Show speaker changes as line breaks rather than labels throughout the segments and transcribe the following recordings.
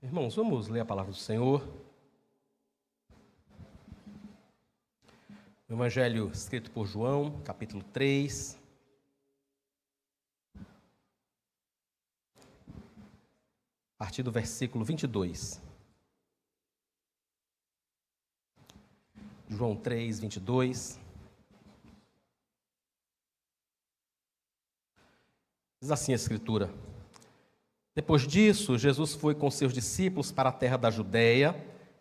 Irmãos, vamos ler a palavra do Senhor. O Evangelho escrito por João, capítulo 3. A partir do versículo 22. João 3, 22. Diz assim a Escritura: Depois disso, Jesus foi com seus discípulos para a terra da Judéia,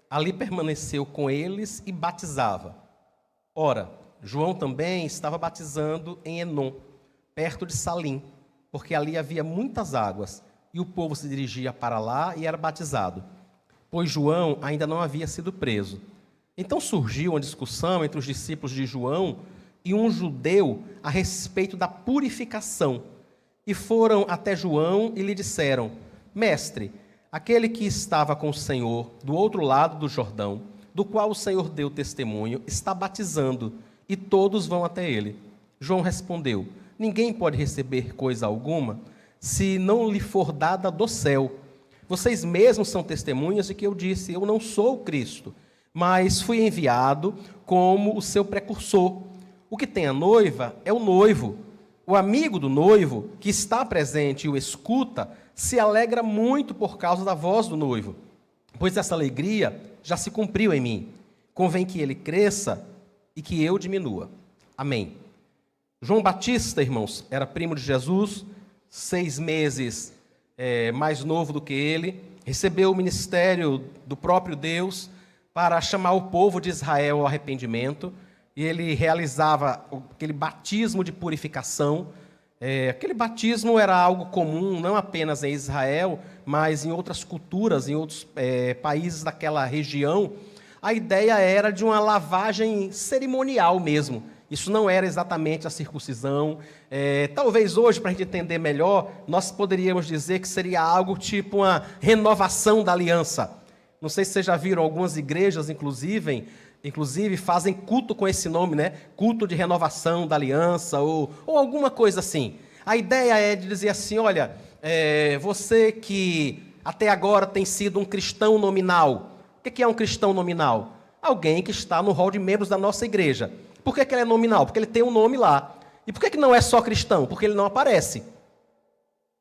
ali permaneceu com eles e batizava. Ora, João também estava batizando em Enom, perto de Salim, porque ali havia muitas águas, e o povo se dirigia para lá e era batizado, pois João ainda não havia sido preso. Então surgiu uma discussão entre os discípulos de João e um judeu a respeito da purificação. E foram até João e lhe disseram: Mestre, aquele que estava com o Senhor do outro lado do Jordão, do qual o Senhor deu testemunho, está batizando, e todos vão até ele. João respondeu: Ninguém pode receber coisa alguma, se não lhe for dada do céu. Vocês mesmos são testemunhas de que eu disse: Eu não sou o Cristo, mas fui enviado como o seu precursor. O que tem a noiva é o noivo. O amigo do noivo, que está presente e o escuta, se alegra muito por causa da voz do noivo, pois essa alegria já se cumpriu em mim. Convém que ele cresça e que eu diminua. Amém. João Batista, irmãos, era primo de Jesus, 6 meses mais novo do que ele, recebeu o ministério do próprio Deus para chamar o povo de Israel ao arrependimento. E ele realizava aquele batismo de purificação. Aquele batismo era algo comum, não apenas em Israel, mas em outras culturas, em outros países daquela região. A ideia era de uma lavagem cerimonial mesmo. Isso não era exatamente a circuncisão. Talvez hoje, para a gente entender melhor, nós poderíamos dizer que seria algo tipo uma renovação da aliança. Não sei se vocês já viram, algumas igrejas, inclusive fazem culto com esse nome, né? Culto de renovação da aliança ou alguma coisa assim. A ideia é de dizer assim: olha, você que até agora tem sido um cristão nominal. O que é um cristão nominal? Alguém que está no rol de membros da nossa igreja. Por que ele é nominal? Porque ele tem um nome lá. E por que não é só cristão? Porque ele não aparece.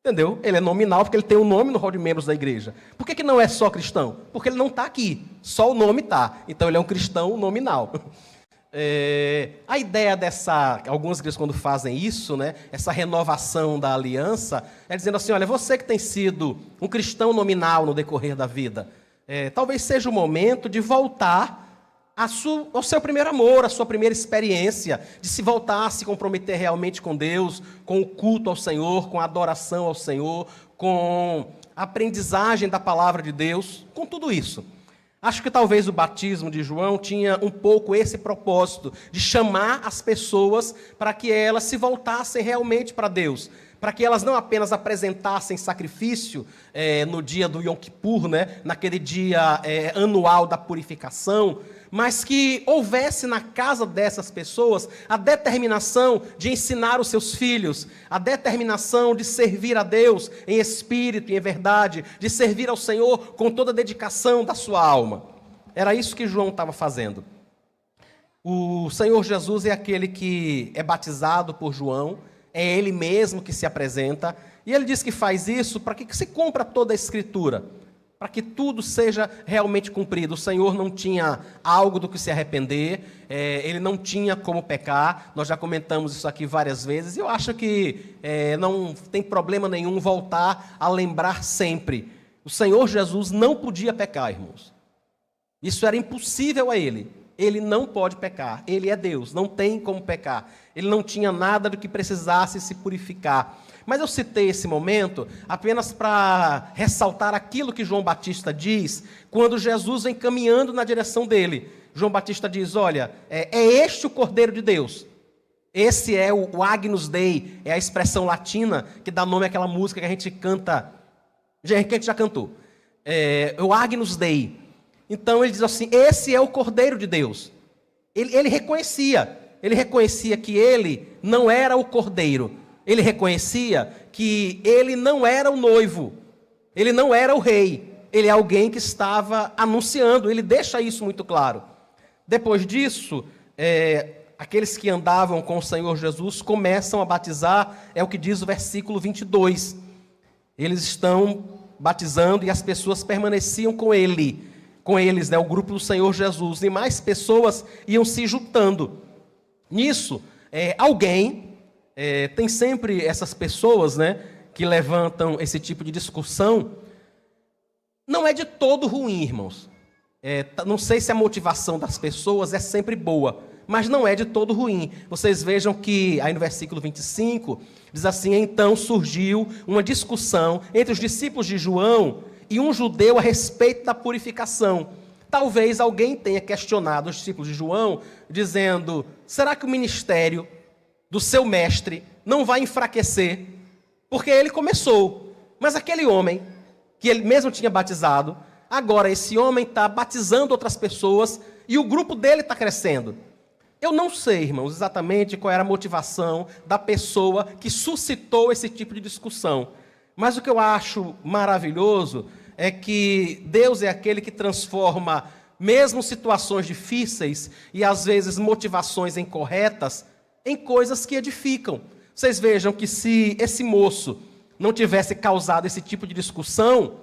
Entendeu? Ele é nominal porque ele tem um nome no rol de membros da igreja. Por que não é só cristão? Porque ele não está aqui, só o nome está. Então ele é um cristão nominal. A ideia algumas igrejas quando fazem isso, né, essa renovação da aliança, é dizendo assim: olha, você que tem sido um cristão nominal no decorrer da vida, talvez seja o momento de voltar ao seu primeiro amor, à sua primeira experiência, de se voltar a se comprometer realmente com Deus, com o culto ao Senhor, com a adoração ao Senhor, com a aprendizagem da palavra de Deus, com tudo isso. Acho que talvez o batismo de João tinha um pouco esse propósito, de chamar as pessoas para que elas se voltassem realmente para Deus, para que elas não apenas apresentassem sacrifício no dia do Yom Kippur, né, naquele dia anual da purificação, mas que houvesse na casa dessas pessoas a determinação de ensinar os seus filhos, a determinação de servir a Deus em espírito e em verdade, de servir ao Senhor com toda a dedicação da sua alma. Era isso que João estava fazendo. O Senhor Jesus é aquele que é batizado por João, é Ele mesmo que se apresenta, e Ele diz que faz isso para que se cumpra toda a Escritura, para que tudo seja realmente cumprido. O Senhor não tinha algo do que se arrepender, Ele não tinha como pecar. Nós já comentamos isso aqui várias vezes, e eu acho que não tem problema nenhum voltar a lembrar sempre. O Senhor Jesus não podia pecar, irmãos. Isso era impossível a Ele. Ele não pode pecar, Ele é Deus, não tem como pecar. Ele não tinha nada do que precisasse se purificar. Mas eu citei esse momento apenas para ressaltar aquilo que João Batista diz, quando Jesus vem caminhando na direção dele. João Batista diz: olha, é este o Cordeiro de Deus. Esse é o Agnus Dei, é a expressão latina que dá nome àquela música que a gente canta, que a gente já cantou. O Agnus Dei. Então ele diz assim: esse é o Cordeiro de Deus. Ele reconhecia que ele não era o Cordeiro. Ele reconhecia que ele não era o noivo, ele não era o rei, ele é alguém que estava anunciando, ele deixa isso muito claro. Depois disso, aqueles que andavam com o Senhor Jesus começam a batizar, é o que diz o versículo 22. Eles estão batizando e as pessoas permaneciam com eles, né, o grupo do Senhor Jesus, e mais pessoas iam se juntando. Nisso, tem sempre essas pessoas, né, que levantam esse tipo de discussão. Não é de todo ruim, irmãos. Não sei se a motivação das pessoas é sempre boa, mas não é de todo ruim. Vocês vejam que aí no versículo 25, diz assim: então surgiu uma discussão entre os discípulos de João e um judeu a respeito da purificação. Talvez alguém tenha questionado os discípulos de João, dizendo: será que o ministério do seu mestre não vai enfraquecer? Porque ele começou, mas aquele homem, que ele mesmo tinha batizado, agora esse homem está batizando outras pessoas e o grupo dele está crescendo. Eu não sei, irmãos, exatamente qual era a motivação da pessoa que suscitou esse tipo de discussão. Mas o que eu acho maravilhoso é que Deus é aquele que transforma mesmo situações difíceis e às vezes motivações incorretas em coisas que edificam. Vocês vejam que se esse moço não tivesse causado esse tipo de discussão,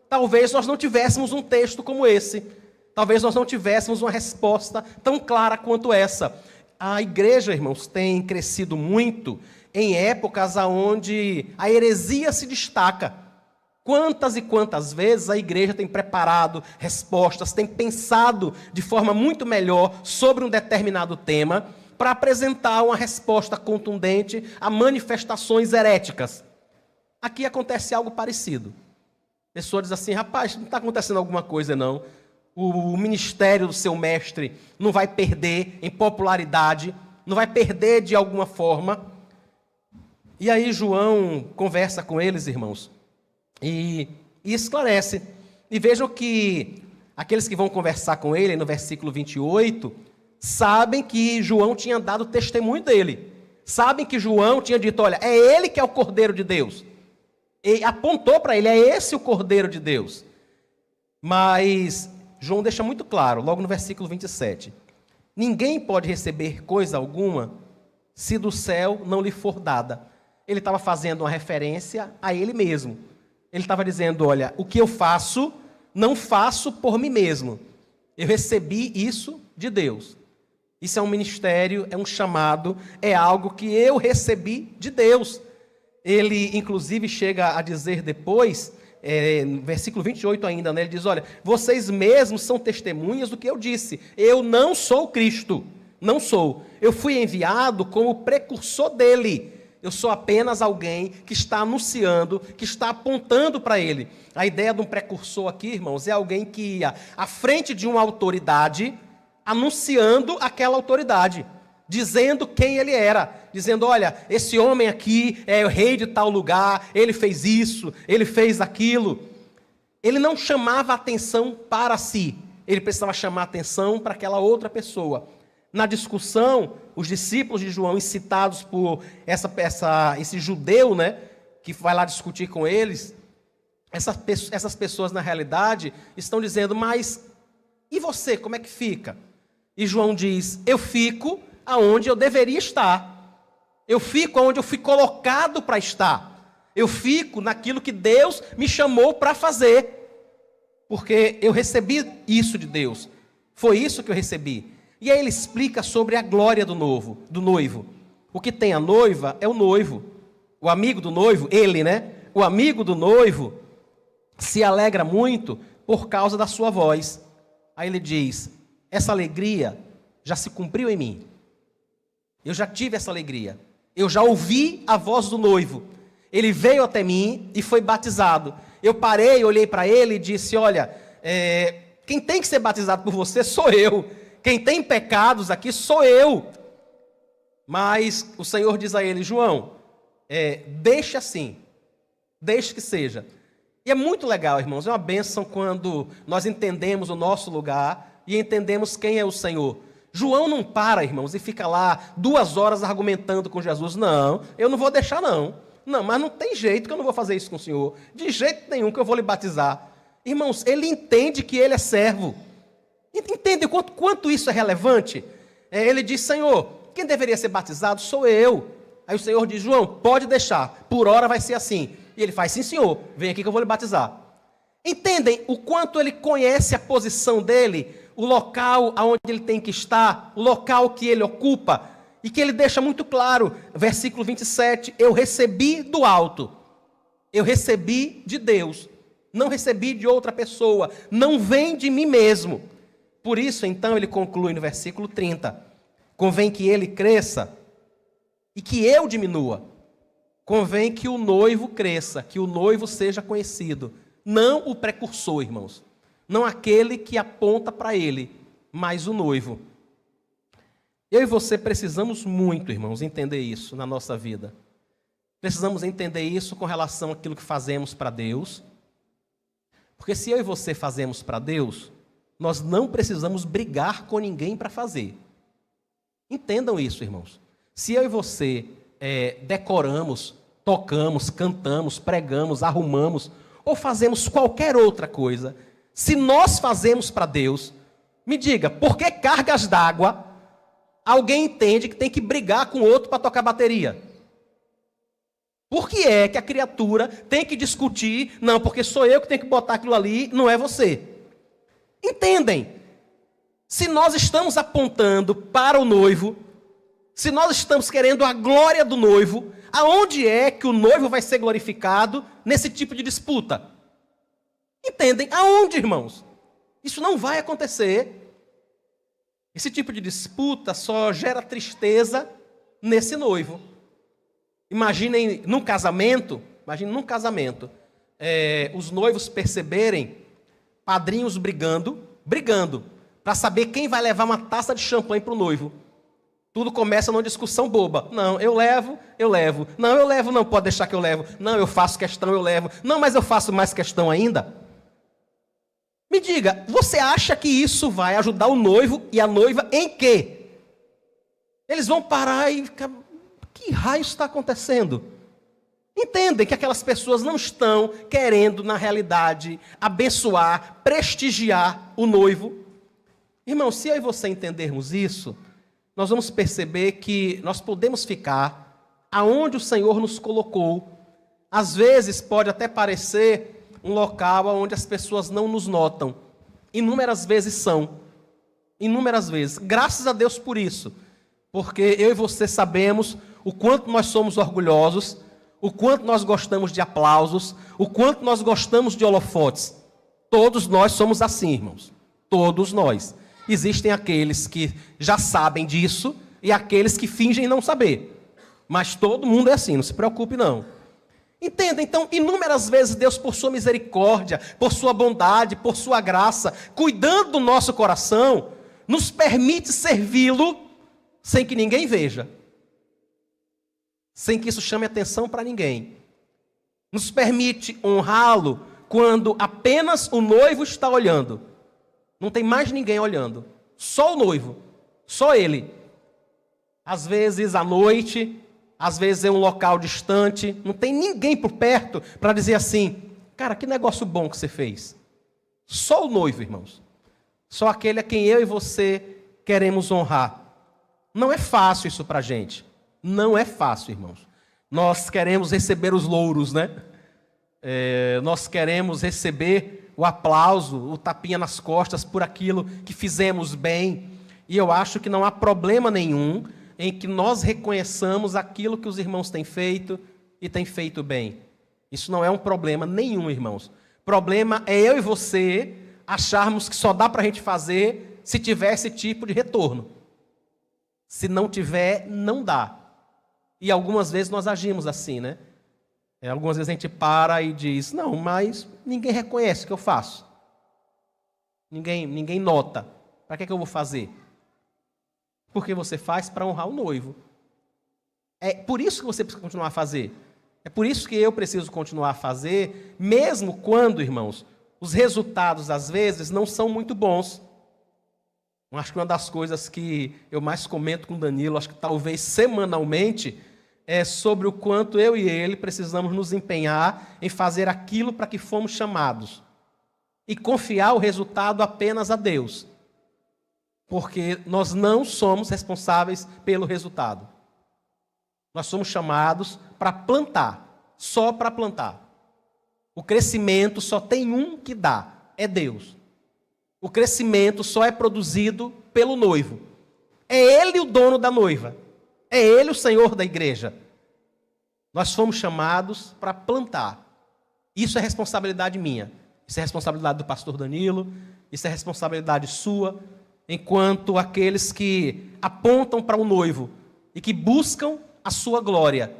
talvez nós não tivéssemos um texto como esse. Talvez nós não tivéssemos uma resposta tão clara quanto essa. A igreja, irmãos, tem crescido muito em épocas onde a heresia se destaca. Quantas e quantas vezes a igreja tem preparado respostas, tem pensado de forma muito melhor sobre um determinado tema para apresentar uma resposta contundente a manifestações heréticas. Aqui acontece algo parecido. A pessoa diz assim: rapaz, não está acontecendo alguma coisa não. O ministério do seu mestre não vai perder em popularidade, não vai perder de alguma forma. E aí João conversa com eles, irmãos, e esclarece. E vejam que aqueles que vão conversar com ele, no versículo 28, sabem que João tinha dado testemunho dele. Sabem que João tinha dito: olha, é ele que é o Cordeiro de Deus. E apontou para ele: é esse o Cordeiro de Deus. Mas João deixa muito claro, logo no versículo 27, ninguém pode receber coisa alguma se do céu não lhe for dada. Ele estava fazendo uma referência a ele mesmo. Ele estava dizendo: olha, o que eu faço, não faço por mim mesmo. Eu recebi isso de Deus. Isso é um ministério, é um chamado, é algo que eu recebi de Deus. Ele, inclusive, chega a dizer depois, no versículo 28 ainda, né, ele diz: olha, vocês mesmos são testemunhas do que eu disse. Eu não sou Cristo, não sou. Eu fui enviado como precursor dele. Eu sou apenas alguém que está anunciando, que está apontando para ele. A ideia de um precursor aqui, irmãos, é alguém que ia à frente de uma autoridade, anunciando aquela autoridade, dizendo quem ele era, dizendo: olha, esse homem aqui é o rei de tal lugar, ele fez isso, ele fez aquilo. Ele não chamava atenção para si, ele precisava chamar atenção para aquela outra pessoa. Na discussão, os discípulos de João, incitados por esse judeu, né, que vai lá discutir com eles, essas pessoas, na realidade, estão dizendo: mas e você, como é que fica? E João diz: eu fico aonde eu deveria estar. Eu fico aonde eu fui colocado para estar. Eu fico naquilo que Deus me chamou para fazer. Porque eu recebi isso de Deus. Foi isso que eu recebi. E aí ele explica sobre a glória do noivo. O que tem a noiva é o noivo. O amigo do noivo, ele, né? O amigo do noivo se alegra muito por causa da sua voz. Aí ele diz: essa alegria já se cumpriu em mim. Eu já tive essa alegria. Eu já ouvi a voz do noivo. Ele veio até mim e foi batizado. Eu parei, olhei para ele e disse: olha, quem tem que ser batizado por você sou eu. Quem tem pecados aqui sou eu. Mas o Senhor diz a ele: João, deixe assim. Deixe que seja. E é muito legal, irmãos. É uma bênção quando nós entendemos o nosso lugar e entendemos quem é o Senhor. João não para, irmãos, e fica lá 2 horas argumentando com Jesus. Não, eu não vou deixar não. Não, mas não tem jeito que eu não vou fazer isso com o Senhor. De jeito nenhum que eu vou lhe batizar. Irmãos, ele entende que ele é servo. Entende quanto isso é relevante? Ele diz, Senhor, quem deveria ser batizado sou eu. Aí o Senhor diz, João, pode deixar, por hora vai ser assim. E ele faz, sim senhor, vem aqui que eu vou lhe batizar. Entendem o quanto ele conhece a posição dele, o local aonde ele tem que estar, o local que ele ocupa, e que ele deixa muito claro, versículo 27, eu recebi do alto, eu recebi de Deus, não recebi de outra pessoa, não vem de mim mesmo. Por isso, então, ele conclui no versículo 30, convém que ele cresça e que eu diminua. Convém que o noivo cresça, que o noivo seja conhecido. Não o precursor, irmãos. Não aquele que aponta para ele, mas o noivo. Eu e você precisamos muito, irmãos, entender isso na nossa vida. Precisamos entender isso com relação àquilo que fazemos para Deus. Porque se eu e você fazemos para Deus, nós não precisamos brigar com ninguém para fazer. Entendam isso, irmãos. Se eu e você decoramos, tocamos, cantamos, pregamos, arrumamos, ou fazemos qualquer outra coisa, se nós fazemos para Deus, me diga, por que cargas d'água alguém entende que tem que brigar com outro para tocar bateria? Por que é que a criatura tem que discutir, não, porque sou eu que tenho que botar aquilo ali, não é você? Entendem? Se nós estamos apontando para o noivo, se nós estamos querendo a glória do noivo, aonde é que o noivo vai ser glorificado nesse tipo de disputa? Entendem? Aonde, irmãos? Isso não vai acontecer. Esse tipo de disputa só gera tristeza nesse noivo. Imaginem num casamento, os noivos perceberem padrinhos brigando, para saber quem vai levar uma taça de champanhe para o noivo. Tudo começa numa discussão boba. Não, eu levo. Não, eu levo, não, pode deixar que eu levo. Não, eu faço questão, eu levo. Não, mas eu faço mais questão ainda. Me diga, você acha que isso vai ajudar o noivo e a noiva em quê? Eles vão parar e ficar, que raio está acontecendo? Entendem que aquelas pessoas não estão querendo, na realidade, abençoar, prestigiar o noivo. Irmão, se eu e você entendermos isso, nós vamos perceber que nós podemos ficar aonde o Senhor nos colocou. Às vezes pode até parecer um local onde as pessoas não nos notam. Inúmeras vezes são. Inúmeras vezes. Graças a Deus por isso. Porque eu e você sabemos o quanto nós somos orgulhosos, o quanto nós gostamos de aplausos, o quanto nós gostamos de holofotes. Todos nós somos assim, irmãos. Todos nós. Existem aqueles que já sabem disso e aqueles que fingem não saber. Mas todo mundo é assim, não se preocupe não. Entenda, então, inúmeras vezes Deus, por sua misericórdia, por sua bondade, por sua graça, cuidando do nosso coração, nos permite servi-lo sem que ninguém veja. Sem que isso chame atenção para ninguém. Nos permite honrá-lo quando apenas o noivo está olhando. Não tem mais ninguém olhando. Só o noivo. Só ele. Às vezes à noite, às vezes em um local distante, não tem ninguém por perto para dizer assim, cara, que negócio bom que você fez. Só o noivo, irmãos. Só aquele a quem eu e você queremos honrar. Não é fácil isso para a gente. Não é fácil, irmãos. Nós queremos receber os louros, né? Nós queremos receber o aplauso, o tapinha nas costas por aquilo que fizemos bem. E eu acho que não há problema nenhum em que nós reconheçamos aquilo que os irmãos têm feito e têm feito bem. Isso não é um problema nenhum, irmãos. Problema é eu e você acharmos que só dá para a gente fazer se tiver esse tipo de retorno. Se não tiver, não dá. E algumas vezes nós agimos assim, né? Algumas vezes a gente para e diz, não, mas ninguém reconhece o que eu faço. Ninguém nota. Para que eu vou fazer? Porque você faz para honrar o noivo. É por isso que você precisa continuar a fazer. É por isso que eu preciso continuar a fazer, mesmo quando, irmãos, os resultados às vezes não são muito bons. Eu acho que uma das coisas que eu mais comento com o Danilo, acho que talvez semanalmente, é sobre o quanto eu e ele precisamos nos empenhar em fazer aquilo para que fomos chamados. e confiar o resultado apenas a Deus. Porque nós não somos responsáveis pelo resultado. Nós somos chamados para plantar, só para plantar. O crescimento só tem um que dá, é Deus. O crescimento só é produzido pelo noivo. É Ele o dono da noiva. É Ele o Senhor da igreja. Nós fomos chamados para plantar. Isso é responsabilidade minha. Isso é responsabilidade do pastor Danilo. Isso é responsabilidade sua, enquanto aqueles que apontam para o noivo e que buscam a sua glória.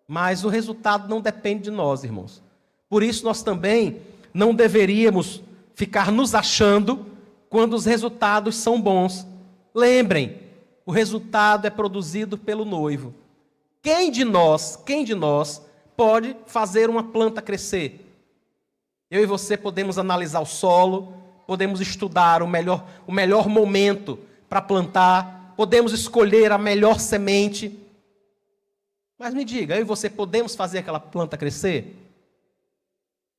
Mas o resultado não depende de nós, irmãos. Por isso nós também não deveríamos ficar nos achando quando os resultados são bons. Lembrem, o resultado é produzido pelo noivo. Quem de nós pode fazer uma planta crescer? Eu e você podemos analisar o solo, podemos estudar o melhor momento para plantar, podemos escolher a melhor semente. Mas me diga, eu e você podemos fazer aquela planta crescer?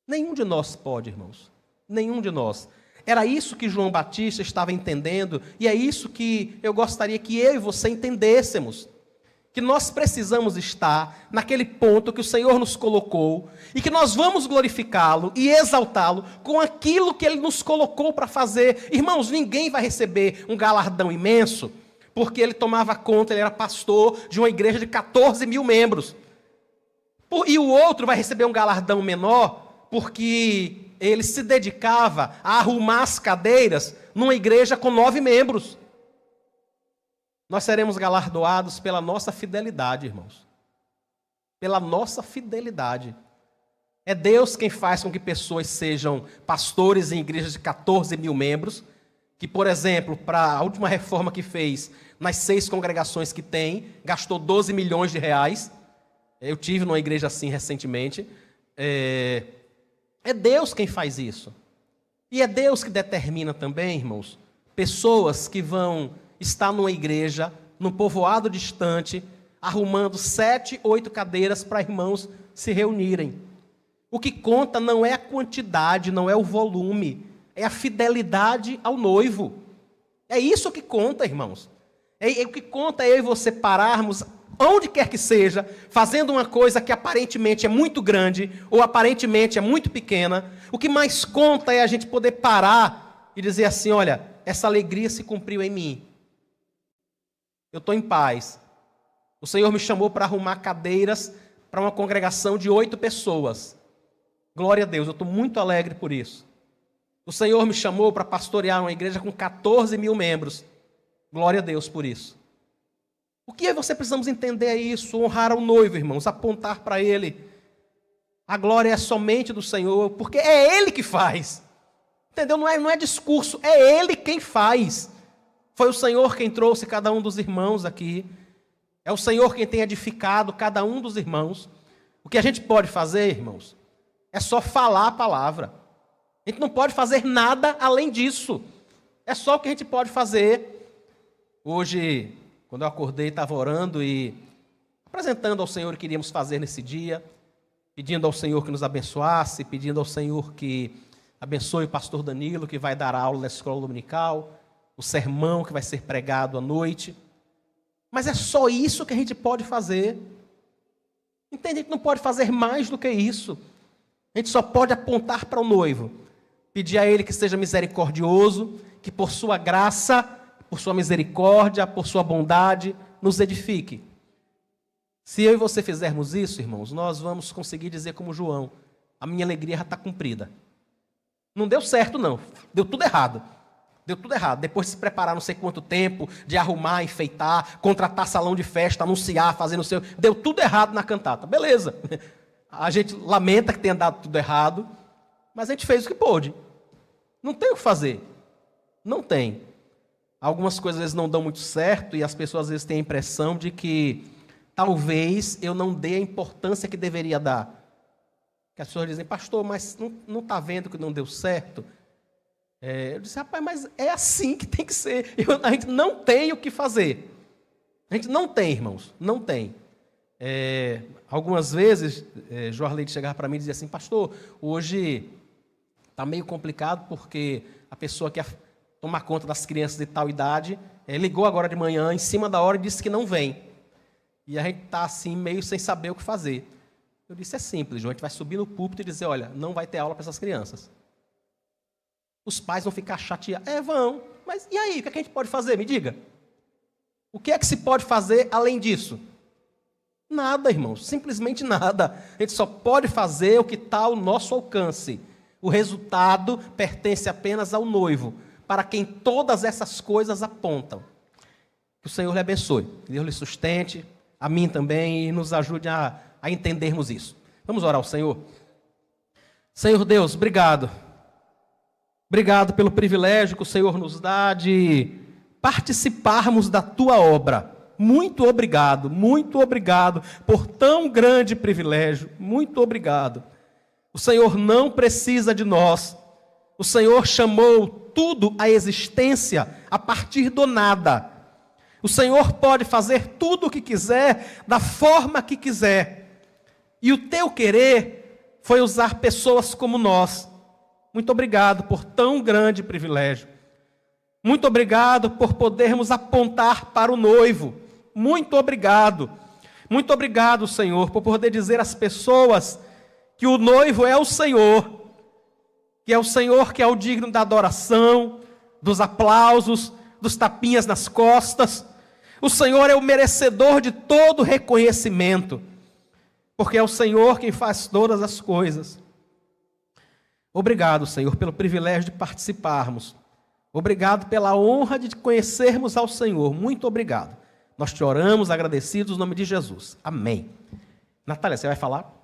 Nenhum de nós pode, irmãos. Nenhum de nós. Era isso que João Batista estava entendendo, e é isso que eu gostaria que eu e você entendêssemos. Que nós precisamos estar naquele ponto que o Senhor nos colocou, e que nós vamos glorificá-lo e exaltá-lo com aquilo que Ele nos colocou para fazer. Irmãos, ninguém vai receber um galardão imenso, porque ele tomava conta, ele era pastor de uma igreja de 14 mil membros. E o outro vai receber um galardão menor, porque ele se dedicava a arrumar as cadeiras numa igreja com 9 membros. Nós seremos galardoados pela nossa fidelidade, irmãos. Pela nossa fidelidade. É Deus quem faz com que pessoas sejam pastores em igrejas de 14 mil membros, que, por exemplo, para a última reforma que fez, nas 6 congregações que tem, gastou 12 milhões de reais. Eu tive numa igreja assim recentemente. É Deus quem faz isso. E é Deus que determina também, irmãos, pessoas que vão estar numa igreja, num povoado distante, arrumando 7, 8 cadeiras para irmãos se reunirem. O que conta não é a quantidade, não é o volume, é a fidelidade ao noivo. É isso que conta, irmãos. O que conta é eu e você pararmos, onde quer que seja, fazendo uma coisa que aparentemente é muito grande, ou aparentemente é muito pequena. O que mais conta é a gente poder parar e dizer assim, olha, essa alegria se cumpriu em mim. Eu estou em paz. O Senhor me chamou para arrumar cadeiras para uma congregação de 8 pessoas. Glória a Deus, eu estou muito alegre por isso. O Senhor me chamou para pastorear uma igreja com 14 mil membros. Glória a Deus por isso. O que você precisamos entender é isso, honrar ao noivo, irmãos, apontar para Ele. A glória é somente do Senhor, porque é Ele que faz. Entendeu? Não é discurso, é Ele quem faz. Foi o Senhor quem trouxe cada um dos irmãos aqui. É o Senhor quem tem edificado cada um dos irmãos. O que a gente pode fazer, irmãos, é só falar a palavra. A gente não pode fazer nada além disso. É só o que a gente pode fazer. Hoje, quando eu acordei, estava orando e apresentando ao Senhor o que iríamos fazer nesse dia, pedindo ao Senhor que nos abençoasse, pedindo ao Senhor que abençoe o pastor Danilo, que vai dar aula na escola dominical, o sermão que vai ser pregado à noite. Mas é só isso que a gente pode fazer. Entende? A gente não pode fazer mais do que isso. A gente só pode apontar para o noivo, pedir a Ele que seja misericordioso, que por sua graça, por sua misericórdia, por sua bondade, nos edifique. Se eu e você fizermos isso, irmãos, nós vamos conseguir dizer como João, a minha alegria já está cumprida. Não deu certo não, deu tudo errado. Deu tudo errado. Depois de se preparar não sei quanto tempo, de arrumar, enfeitar, contratar salão de festa, anunciar, fazer não sei... Deu tudo errado na cantata. Beleza. A gente lamenta que tenha dado tudo errado, mas a gente fez o que pôde. Não tem o que fazer. Não tem. Algumas coisas às vezes não dão muito certo e as pessoas às vezes têm a impressão de que talvez eu não dê a importância que deveria dar. Que as pessoas dizem, pastor, mas não está vendo que não deu certo? Eu disse, rapaz, mas é assim que tem que ser. A gente não tem o que fazer. A gente não tem, irmãos, não tem. Algumas vezes, João Leite chegava para mim e dizia assim, pastor, hoje Está meio complicado porque a pessoa que quer tomar conta das crianças de tal idade ligou agora de manhã, em cima da hora, e disse que não vem. E a gente está assim, meio sem saber o que fazer. Eu disse, é simples, João, a gente vai subir no púlpito e dizer, olha, não vai ter aula para essas crianças. Os pais vão ficar chateados. Vão. Mas e aí, o que a gente pode fazer? Me diga. O que é que se pode fazer além disso? Nada, irmãos, simplesmente nada. A gente só pode fazer o que está ao nosso alcance. O resultado pertence apenas ao noivo, para quem todas essas coisas apontam. Que o Senhor lhe abençoe, que Deus lhe sustente, a mim também, e nos ajude a entendermos isso. Vamos orar ao Senhor? Senhor Deus, obrigado. Obrigado pelo privilégio que o Senhor nos dá de participarmos da Tua obra. Muito obrigado por tão grande privilégio. Muito obrigado. O Senhor não precisa de nós. O Senhor chamou tudo à existência a partir do nada. O Senhor pode fazer tudo o que quiser, da forma que quiser. E o teu querer foi usar pessoas como nós. Muito obrigado por tão grande privilégio. Muito obrigado por podermos apontar para o noivo. Muito obrigado. Muito obrigado, Senhor, por poder dizer às pessoas que o noivo é o Senhor, que é o Senhor que é o digno da adoração, dos aplausos, dos tapinhas nas costas. O Senhor é o merecedor de todo reconhecimento, porque é o Senhor quem faz todas as coisas. Obrigado, Senhor, pelo privilégio de participarmos. Obrigado pela honra de conhecermos ao Senhor. Muito obrigado. Nós te oramos agradecidos no nome de Jesus. Amém. Natália, você vai falar?